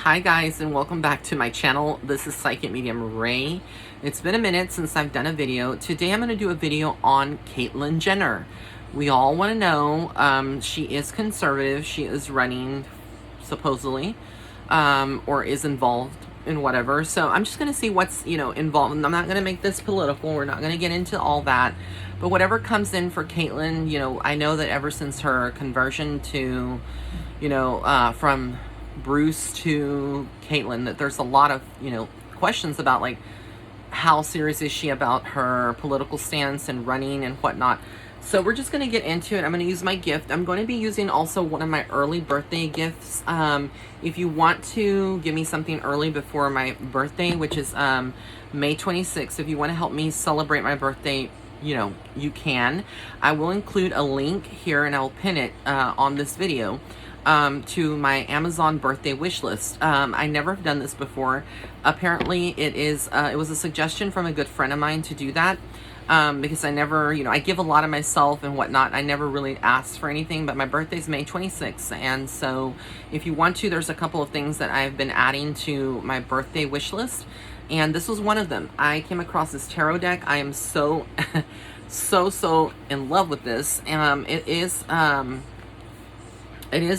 Hi guys, and welcome back to my channel. This is Psychic Medium Ray. It's been a minute since I've done a video. Today I'm going to do a video on Caitlyn Jenner. We all want to know, she is conservative. She is running, supposedly, or is involved in whatever. So I'm just going to see what's, involved. I'm not going to make this political. We're not going to get into all that. But whatever comes in for Caitlyn, I know that ever since her conversion to, from Bruce to Caitlyn, that there's a lot of, questions about, like, how serious is she about her political stance and running and whatnot. So we're just going to get into it. I'm going to use my gift. I'm going to be using also one of my early birthday gifts. If you want to give me something early before my birthday, which is May 26th, if you want to help me celebrate my birthday, you can. I will include a link here and I'll pin it on this video to my Amazon birthday wish list. I never have done this before. Apparently it was a suggestion from a good friend of mine to do that. Because I never, I give a lot of myself and whatnot. I never really asked for anything, but my birthday's May 26th. And so if you want to, there's a couple of things that I've been adding to my birthday wish list. And this was one of them. I came across this tarot deck. I am so, so in love with this. It is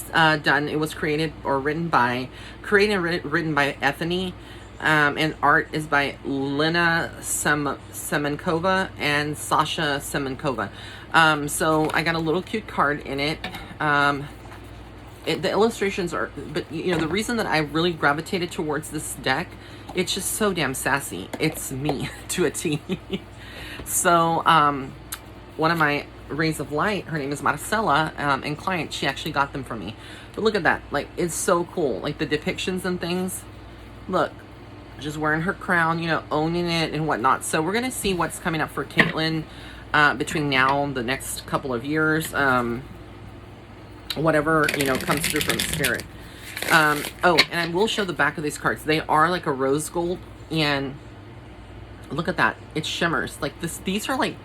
done. It was created and written by Ethany. And art is by Lena Semenkova and Sasha Semenkova. So I got a little cute card in it. The illustrations are, but the reason that I really gravitated towards this deck, it's just so damn sassy. It's me to a T. So one of my rays of light, her name is Marcella, and client, she actually got them for me. But look at that, like, it's so cool, like the depictions and things. Look, just wearing her crown, owning it and whatnot. So we're gonna see what's coming up for Caitlyn between now and the next couple of years. Whatever comes through from spirit. Oh, and I will show the back of these cards. They are like a rose gold, and look at that, it shimmers like this. These are like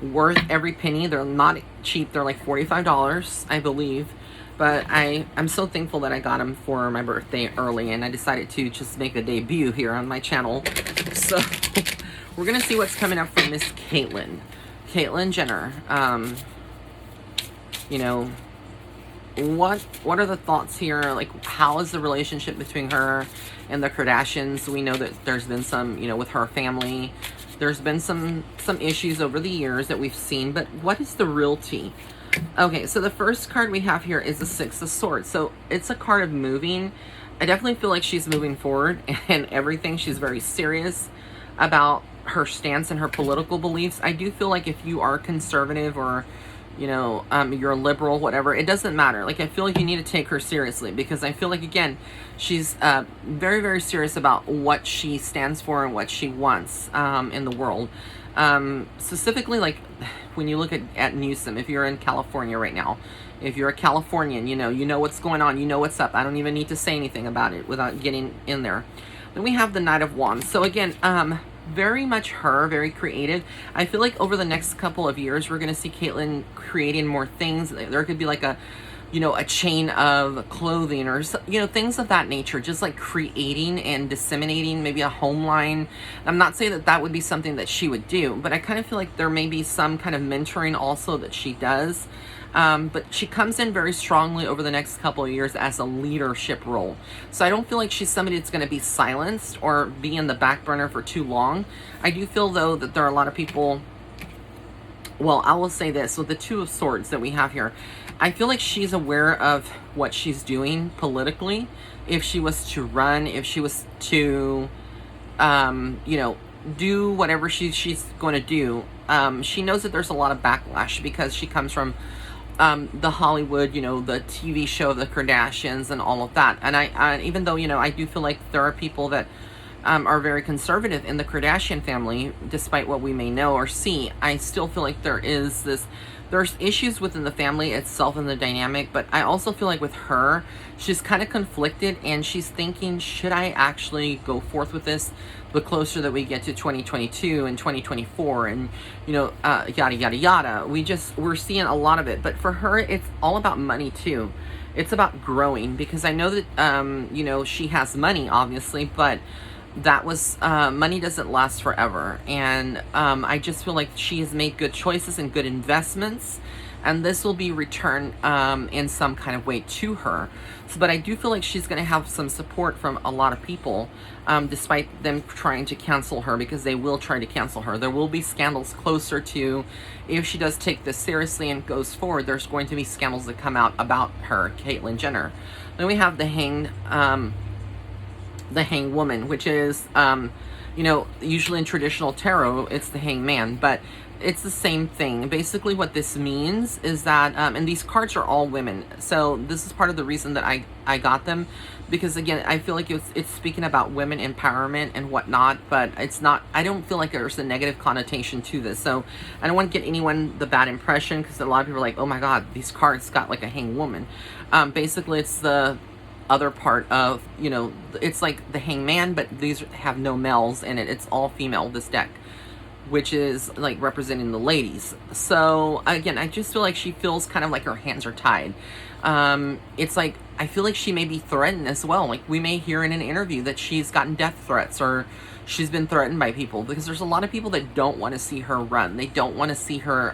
worth every penny. They're not cheap. They're like $45, I believe. But I'm so thankful that I got them for my birthday early, and I decided to just make a debut here on my channel. So we're gonna see what's coming up for Miss Caitlyn Jenner. What are the thoughts here? Like, how is the relationship between her and the Kardashians? We know that there's been some, with her family. There's been some issues over the years that we've seen, but what is the real tea? Okay, so the first card we have here is the Six of Swords. So it's a card of moving. I definitely feel like she's moving forward and everything. She's very serious about her stance and her political beliefs. I do feel like if you are conservative or, you're a liberal, whatever, it doesn't matter. Like, I feel like you need to take her seriously, because I feel like, again, she's very, very serious about what she stands for and what she wants in the world. Specifically, like, when you look at Newsom, if you're in California right now, if you're a Californian, you know what's going on, you know what's up. I don't even need to say anything about it without getting in there. Then we have the Knight of Wands. So again, very much her, very creative. I feel like over the next couple of years, we're going to see Caitlyn creating more things. There could be like a chain of clothing or, things of that nature, just like creating and disseminating maybe a home line. I'm not saying that that would be something that she would do, but I kind of feel like there may be some kind of mentoring also that she does. But she comes in very strongly over the next couple of years as a leadership role. So I don't feel like she's somebody that's going to be silenced or be in the back burner for too long. I do feel, though, that there are a lot of people. Well, I will say this, with the Two of Swords that we have here, I feel like she's aware of what she's doing politically. If she was to run, if she was to, do whatever she's going to do, she knows that there's a lot of backlash because she comes from the Hollywood, the TV show of the Kardashians and all of that. And I even though, I do feel like there are people that are very conservative in the Kardashian family, despite what we may know or see, I still feel like there is this there's issues within the family itself and the dynamic, but I also feel like with her, she's kind of conflicted, and she's thinking, should I actually go forth with this the closer that we get to 2022 and 2024 and, yada, yada, yada. We're seeing a lot of it. But for her, it's all about money too. It's about growing, because I know that, she has money, obviously, but that was money doesn't last forever, and I just feel like she has made good choices and good investments, and this will be returned in some kind of way to her. But I do feel like she's going to have some support from a lot of people, despite them trying to cancel her, because they will try to cancel her. There will be scandals closer to, if she does take this seriously and goes forward, there's going to be scandals that come out about her, Caitlyn Jenner. Then we have the Hanged Woman, which is, usually in traditional tarot, it's the Hanged Man, but it's the same thing. Basically, what this means is that, and these cards are all women, so this is part of the reason that I got them, because again, I feel like it's speaking about women empowerment and whatnot, but it's not, I don't feel like there's a negative connotation to this, so I don't want to get anyone the bad impression, because a lot of people are like, oh my god, these cards got like a Hanged Woman. Basically, it's the other part of, it's like the Hanged Man, but these have no males in it. It's all female, this deck, which is like representing the ladies. So again, I just feel like she feels kind of like her hands are tied. It's like, I feel like she may be threatened as well. Like, we may hear in an interview that she's gotten death threats, or she's been threatened by people, because there's a lot of people that don't want to see her run. They don't want to see her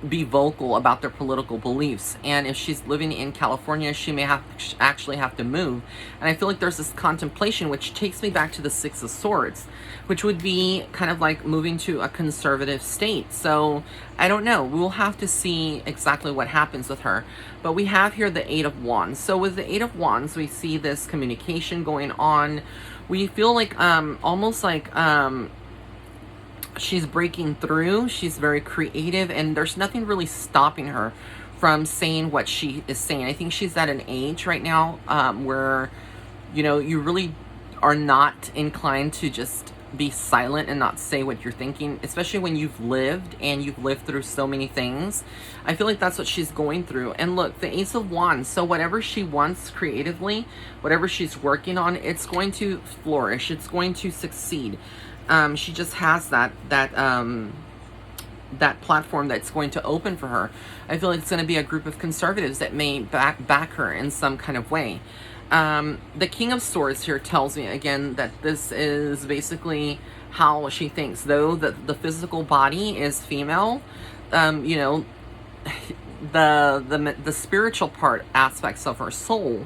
be vocal about their political beliefs, and if she's living in California, she may actually have to move. And I feel like there's this contemplation, which takes me back to the Six of Swords, which would be kind of like moving to a conservative state. So I don't know, we'll have to see exactly what happens with her. But we have here the Eight of Wands. So with the Eight of Wands, we see this communication going on. We feel like almost like she's breaking through. She's very creative, and there's nothing really stopping her from saying what she is saying. I think she's at an age right now where, you really are not inclined to just be silent and not say what you're thinking, especially when you've lived through so many things. I feel like that's what she's going through. And look, the Ace of Wands, so whatever she wants creatively, whatever she's working on, it's going to flourish. It's going to succeed. She just has that platform that's going to open for her. I feel like it's going to be a group of conservatives that may back her in some kind of way. The King of Swords here tells me again that this is basically how she thinks. Though the physical body is female, the spiritual part, aspects of her soul,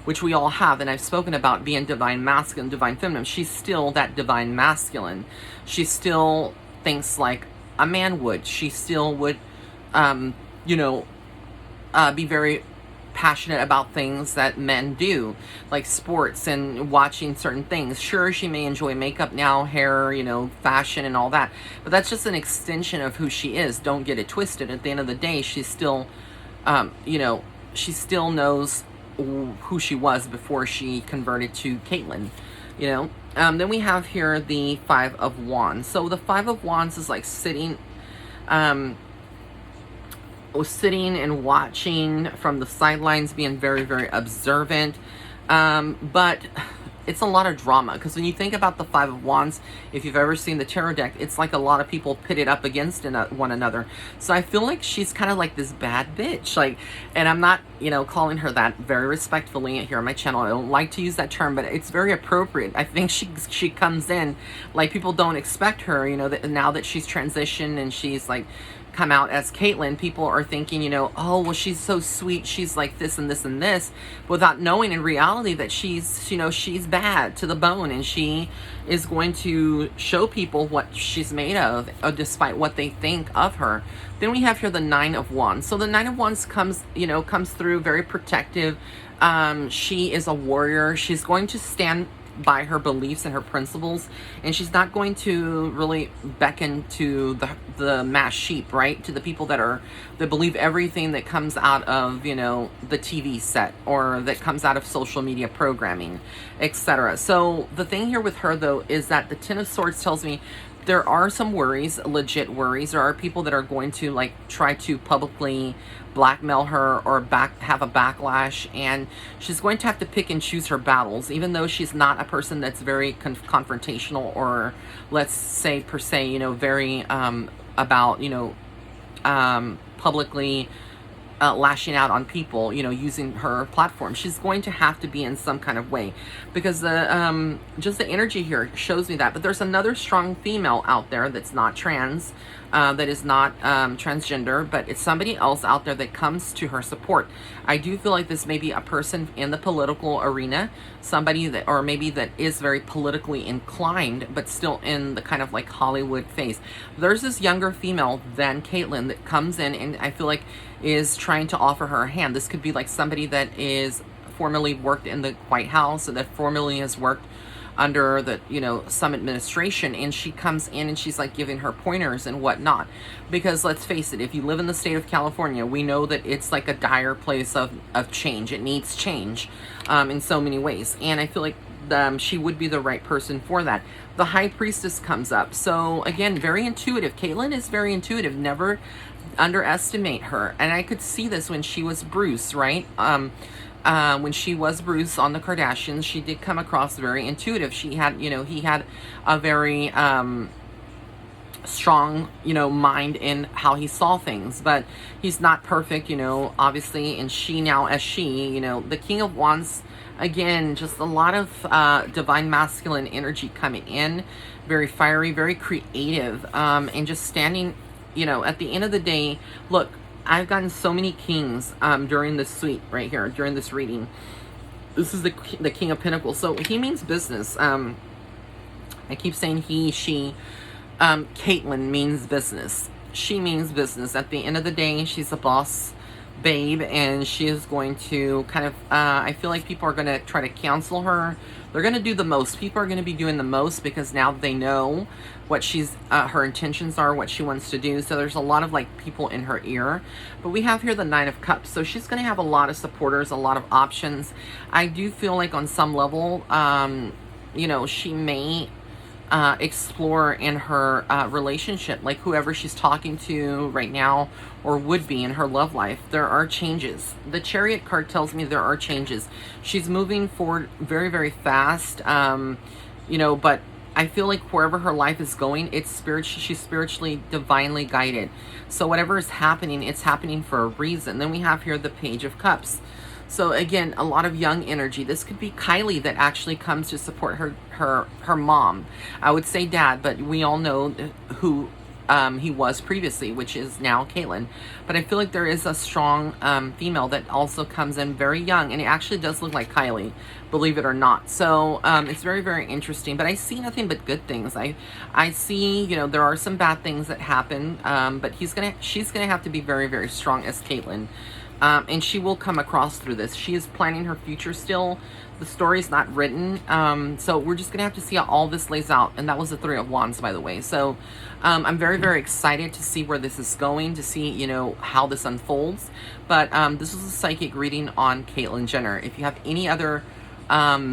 which we all have, and I've spoken about being divine masculine, divine feminine, she's still that divine masculine. She still thinks like a man would. She still would, be very passionate about things that men do, like sports and watching certain things. Sure, she may enjoy makeup now, hair, fashion and all that, but that's just an extension of who she is. Don't get it twisted. At the end of the day, she's still, she still knows who she was before she converted to Caitlyn, Then we have here the Five of Wands. So the Five of Wands is like sitting and watching from the sidelines, being very, very observant. But it's a lot of drama, because when you think about the Five of Wands, if you've ever seen the tarot deck, it's like a lot of people pitted up against one another. So I feel like she's kind of like this bad bitch, and I'm not, calling her that, very respectfully here on my channel. I don't like to use that term, but it's very appropriate. I think she comes in like people don't expect her, that now that she's transitioned and she's like come out as Caitlyn, people are thinking, oh, well, she's so sweet, she's like this and this and this, without knowing in reality that she's, she's bad to the bone, and she is going to show people what she's made of, despite what they think of her. Then we have here the Nine of Wands. So the Nine of Wands comes through very protective. She is a warrior. She's going to stand by her beliefs and her principles, and she's not going to really beckon to the mass sheep, right? To the people that believe everything that comes out of, the TV set, or that comes out of social media programming, etc. So the thing here with her, though, is that the Ten of Swords tells me there are some worries, legit worries. There are people that are going to like try to publicly blackmail her or have a backlash, and she's going to have to pick and choose her battles, even though she's not a person that's very confrontational, or let's say per se, very about, publicly lashing out on people, using her platform. She's going to have to be in some kind of way, because the just the energy here shows me that. But there's another strong female out there that's not trans, that is not transgender, but it's somebody else out there that comes to her support. I do feel like this may be a person in the political arena, somebody that, or maybe that is very politically inclined, but still in the kind of like Hollywood phase. There's this younger female than Caitlyn that comes in, and I feel like is trying to offer her a hand. This could be like somebody that is formerly worked in the White House, or that formerly has worked under the, some administration, and she comes in and she's like giving her pointers and whatnot. Because let's face it, if you live in the state of California, we know that it's like a dire place of change. It needs change in so many ways, and I feel like she would be the right person for that. The High Priestess comes up, so again, very intuitive. Caitlyn is very intuitive. Never underestimate her. And I could see this when she was Bruce, right? When she was Bruce on the Kardashians, she did come across very intuitive. She had, he had a very strong, mind in how he saw things, but he's not perfect, obviously. And she now, as she, the King of Wands, again, just a lot of divine masculine energy coming in, very fiery, very creative, and just standing, at the end of the day. Look, I've gotten so many kings during this suite right here, during this reading. This is the King of Pentacles, so he means business. I keep saying he, she. Caitlyn means business. She means business. At the end of the day, she's a boss babe, and she is going to kind of, I feel like people are going to try to counsel her. They're going to do the most. People are going to be doing the most, because now they know what she's, her intentions are, what she wants to do. So there's a lot of like people in her ear. But we have here the Nine of Cups. So she's going to have a lot of supporters, a lot of options. I do feel like on some level, she may explore in her relationship, like whoever she's talking to right now, or would be in her love life. There are changes. The Chariot card tells me there are changes. She's moving forward very, very fast, but I feel like wherever her life is going, it's she's spiritually, divinely guided. So whatever is happening, it's happening for a reason. Then we have here the Page of Cups. So again, a lot of young energy. This could be Kylie that actually comes to support her mom. I would say dad, but we all know who he was previously, which is now Caitlyn. But I feel like there is a strong female that also comes in very young, and it actually does look like Kylie, believe it or not. So it's very, very interesting. But I see nothing but good things. I see, there are some bad things that happen, but she's gonna have to be very, very strong as Caitlyn. And she will come across through this. She is planning her future still. The story's not written. So we're just going to have to see how all this lays out. And that was the Three of Wands, by the way. So I'm very, very excited to see where this is going, to see, how this unfolds. But this was a psychic reading on Caitlyn Jenner. If you have any other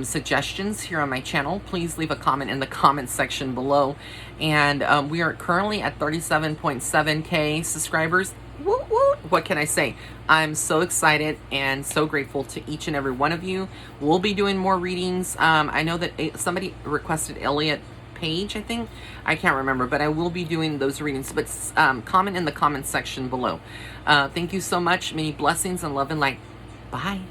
suggestions here on my channel, please leave a comment in the comment section below. And we are currently at 37.7K subscribers. Woo woo! What can I say? I'm so excited and so grateful to each and every one of you. We'll be doing more readings. I know that somebody requested Elliot Page, I think. I can't remember, but I will be doing those readings. But comment in the comment section below. Thank you so much. Many blessings and love and light. Bye.